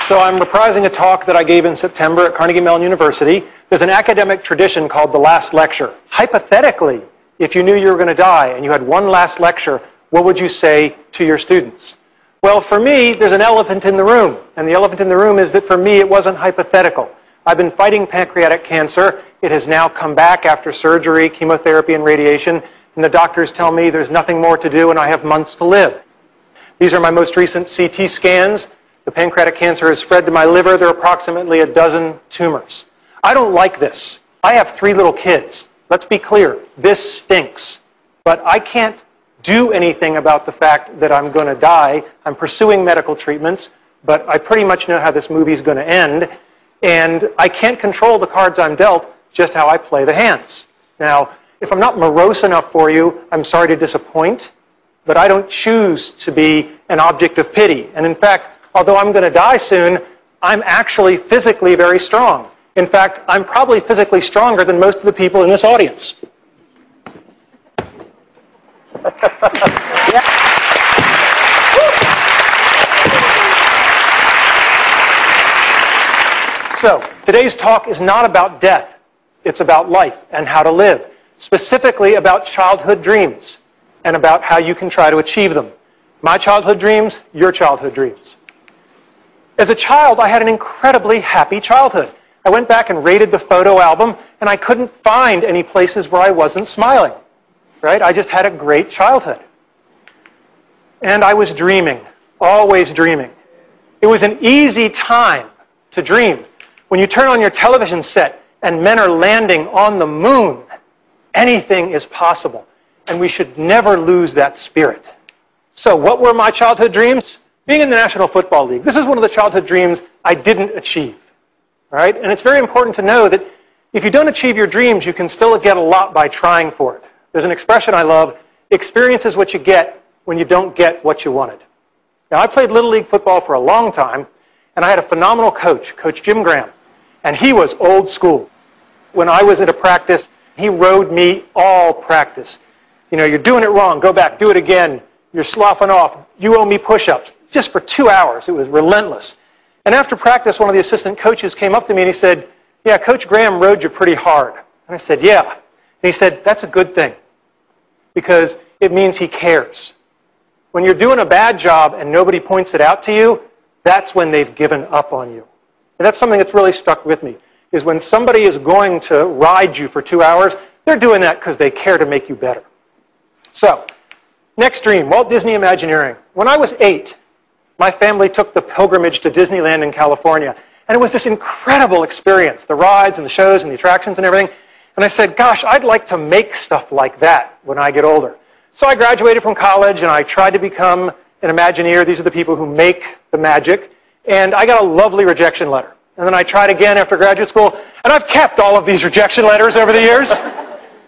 So I'm reprising a talk that I gave in September at Carnegie Mellon University. There's an academic tradition called the last lecture. Hypothetically, if you knew you were going to die and you had one last lecture, what would you say to your students? Well, for me, there's an elephant in the room. And the elephant in the room is that for me, it wasn't hypothetical. I've been fighting pancreatic cancer. It has now come back after surgery, chemotherapy, and radiation. And the doctors tell me there's nothing more to do and I have months to live. These are my most recent CT scans. The pancreatic cancer has spread to my liver. There are approximately a dozen tumors. I don't like this. I have 3 little kids. Let's be clear. This stinks. But I can't do anything about the fact that I'm going to die. I'm pursuing medical treatments, but I pretty much know how this movie is going to end. And I can't control the cards I'm dealt, just how I play the hands. Now, if I'm not morose enough for you, I'm sorry to disappoint, but I don't choose to be an object of pity. And in fact, although I'm going to die soon, I'm actually physically very strong. In fact, I'm probably physically stronger than most of the people in this audience. So, today's talk is not about death. It's about life and how to live. Specifically about childhood dreams and about how you can try to achieve them. My childhood dreams, your childhood dreams. As a child, I had an incredibly happy childhood. I went back and rated the photo album, and I couldn't find any places where I wasn't smiling. Right? I just had a great childhood. And I was dreaming, always dreaming. It was an easy time to dream. When you turn on your television set and men are landing on the moon, anything is possible. And we should never lose that spirit. So what were my childhood dreams? Being in the National Football League. This is one of the childhood dreams I didn't achieve. All right? And it's very important to know that if you don't achieve your dreams, you can still get a lot by trying for it. There's an expression I love, experience is what you get when you don't get what you wanted. Now, I played Little League football for a long time, and I had a phenomenal coach, Coach Jim Graham, and he was old school. When I was at a practice, he rode me all practice. You know, you're doing it wrong, go back, do it again. You're sloughing off, you owe me push-ups. Just for 2 hours, it was relentless. And after practice, one of the assistant coaches came up to me and he said, yeah, Coach Graham rode you pretty hard. And I said, yeah. And he said, that's a good thing, because it means he cares. When you're doing a bad job and nobody points it out to you, that's when they've given up on you. And that's something that's really stuck with me, is when somebody is going to ride you for 2 hours, they're doing that because they care to make you better. So, next dream, Walt Disney Imagineering. When I was 8, my family took the pilgrimage to Disneyland in California. And it was this incredible experience, the rides and the shows and the attractions and everything. And I said, gosh, I'd like to make stuff like that when I get older. So I graduated from college and I tried to become an Imagineer. These are the people who make the magic. And I got a lovely rejection letter. And then I tried again after graduate school. And I've kept all of these rejection letters over the years.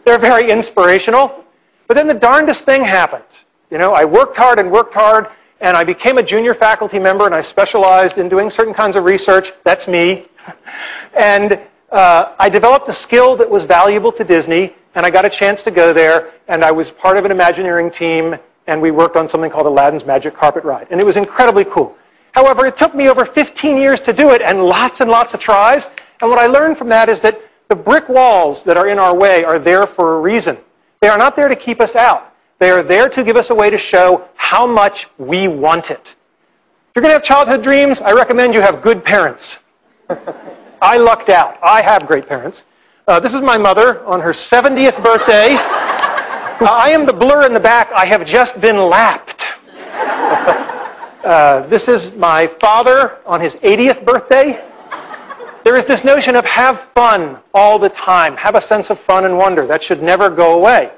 They're very inspirational. But then the darndest thing happened. You know, I worked hard, and I became a junior faculty member, and I specialized in doing certain kinds of research. That's me. And I developed a skill that was valuable to Disney, and I got a chance to go there, and I was part of an Imagineering team, and we worked on something called Aladdin's Magic Carpet Ride. And it was incredibly cool. However, it took me over 15 years to do it, and lots of tries. And what I learned from that is that the brick walls that are in our way are there for a reason. They are not there to keep us out. They are there to give us a way to show how much we want it. If you're going to have childhood dreams, I recommend you have good parents. I lucked out. I have great parents. This is my mother on her 70th birthday. I am the blur in the back. I have just been lapped. This is my father on his 80th birthday. There is this notion of have fun all the time. Have a sense of fun and wonder. That should never go away.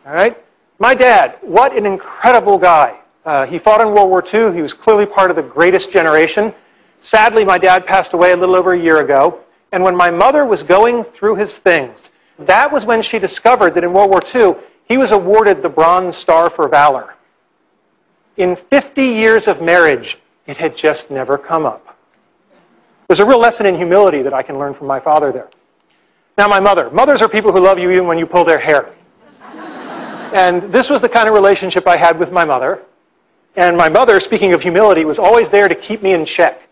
All right? My dad, what an incredible guy. He fought in World War II. He was clearly part of the greatest generation. Sadly, my dad passed away a little over a year ago. And when my mother was going through his things, that was when she discovered that in World War II, he was awarded the Bronze Star for Valor. In 50 years of marriage, it had just never come up. There's a real lesson in humility that I can learn from my father there. Now, my mother. Mothers are people who love you even when you pull their hair. And this was the kind of relationship I had with my mother. And my mother, speaking of humility, was always there to keep me in check.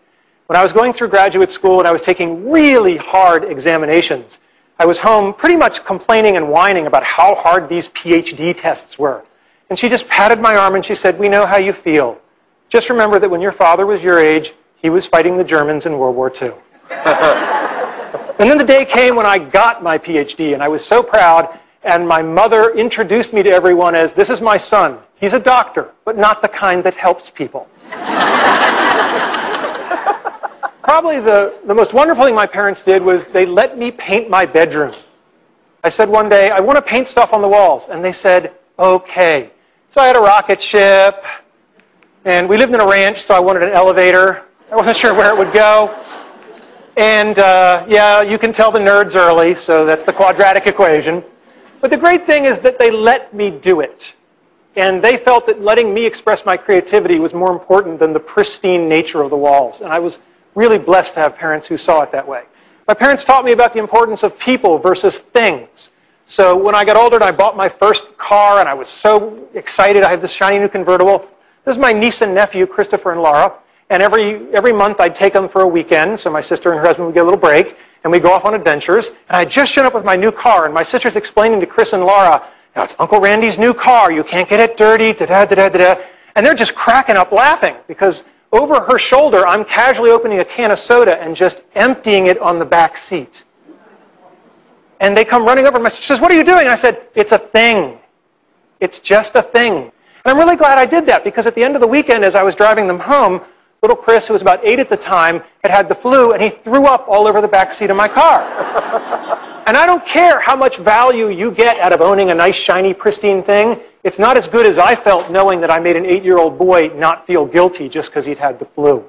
When I was going through graduate school and I was taking really hard examinations, I was home pretty much complaining and whining about how hard these PhD tests were. And she just patted my arm and she said, "We know how you feel. Just remember that when your father was your age, he was fighting the Germans in World War II." And then the day came when I got my PhD, and I was so proud, and my mother introduced me to everyone as, "This is my son. He's a doctor, but not the kind that helps people." Probably the most wonderful thing my parents did was they let me paint my bedroom. I said one day, "I want to paint stuff on the walls." And they said, "Okay." So I had a rocket ship, and we lived in a ranch, so I wanted an elevator. I wasn't sure where it would go. And yeah, you can tell the nerds early, so that's the quadratic equation. But the great thing is that they let me do it. And they felt that letting me express my creativity was more important than the pristine nature of the walls. And I was really blessed to have parents who saw it that way. My parents taught me about the importance of people versus things. So when I got older and I bought my first car, and I was so excited, I had this shiny new convertible. This is my niece and nephew, Christopher and Laura. And every month I'd take them for a weekend, so my sister and her husband would get a little break, and we'd go off on adventures. And I'd just shown up with my new car, and my sister's explaining to Chris and Laura, "Now it's Uncle Randy's new car, you can't get it dirty, da-da-da-da-da." And they're just cracking up laughing, because over her shoulder, I'm casually opening a can of soda and just emptying it on the back seat. And they come running over, and my sister says, "What are you doing?" And I said, "It's a thing. It's just a thing." And I'm really glad I did that, because at the end of the weekend, as I was driving them home, little Chris, who was about 8 at the time, had the flu, and he threw up all over the back seat of my car. And I don't care how much value you get out of owning a nice, shiny, pristine thing. It's not as good as I felt knowing that I made an 8-year-old boy not feel guilty just because he'd had the flu.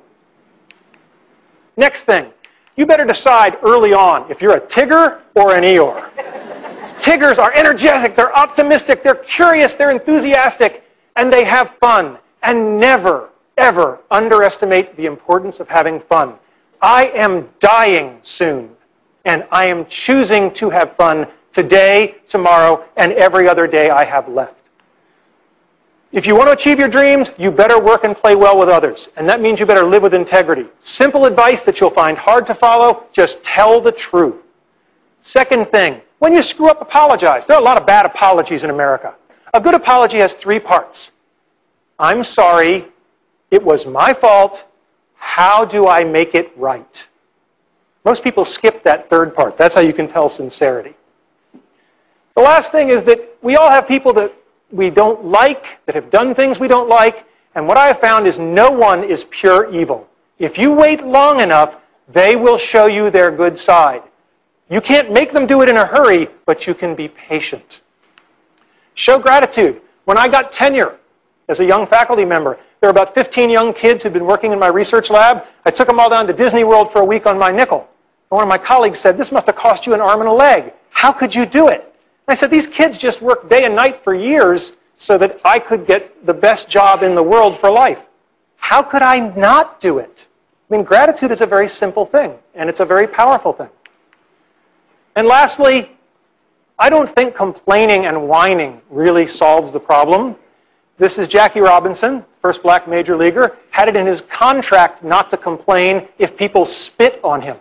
Next thing, you better decide early on if you're a Tigger or an Eeyore. Tiggers are energetic, they're optimistic, they're curious, they're enthusiastic, and they have fun. And never, ever underestimate the importance of having fun. I am dying soon, and I am choosing to have fun today, tomorrow, and every other day I have left. If you want to achieve your dreams, you better work and play well with others, and that means you better live with integrity. Simple advice that you'll find hard to follow, just tell the truth. Second thing, when you screw up, apologize. There are a lot of bad apologies in America. A good apology has 3 parts. I'm sorry. It was my fault. How do I make it right? Most people skip that 3rd part. That's how you can tell sincerity. The last thing is that we all have people that we don't like, that have done things we don't like, and what I have found is no one is pure evil. If you wait long enough, they will show you their good side. You can't make them do it in a hurry, but you can be patient. Show gratitude. When I got tenure as a young faculty member, there were about 15 young kids who'd been working in my research lab. I took them all down to Disney World for a week on my nickel. And one of my colleagues said, "This must have cost you an arm and a leg. How could you do it?" And I said, "These kids just worked day and night for years so that I could get the best job in the world for life. How could I not do it?" I mean, gratitude is a very simple thing, and it's a very powerful thing. And lastly, I don't think complaining and whining really solves the problem. This is Jackie Robinson, first black major leaguer, had it in his contract not to complain if people spit on him.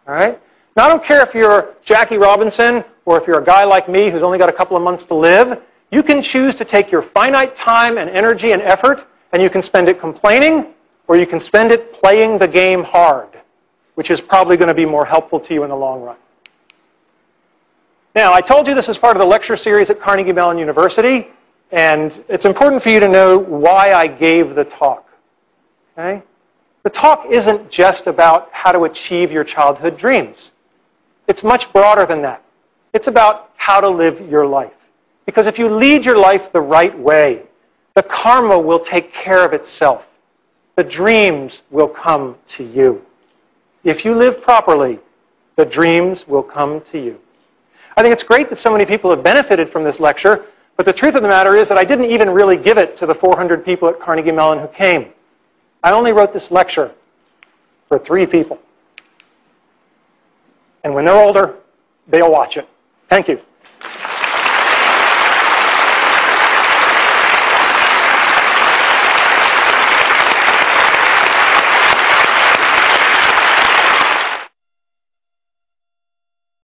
All right? Now, I don't care if you're Jackie Robinson or if you're a guy like me who's only got a couple of months to live. You can choose to take your finite time and energy and effort, and you can spend it complaining, or you can spend it playing the game hard, which is probably going to be more helpful to you in the long run. Now, I told you this is part of the lecture series at Carnegie Mellon University, and it's important for you to know why I gave the talk. Okay? The talk isn't just about how to achieve your childhood dreams. It's much broader than that. It's about how to live your life. Because if you lead your life the right way, the karma will take care of itself. The dreams will come to you. If you live properly, the dreams will come to you. I think it's great that so many people have benefited from this lecture, but the truth of the matter is that I didn't even really give it to the 400 people at Carnegie Mellon who came. I only wrote this lecture for 3 people. And when they're older, they'll watch it. Thank you.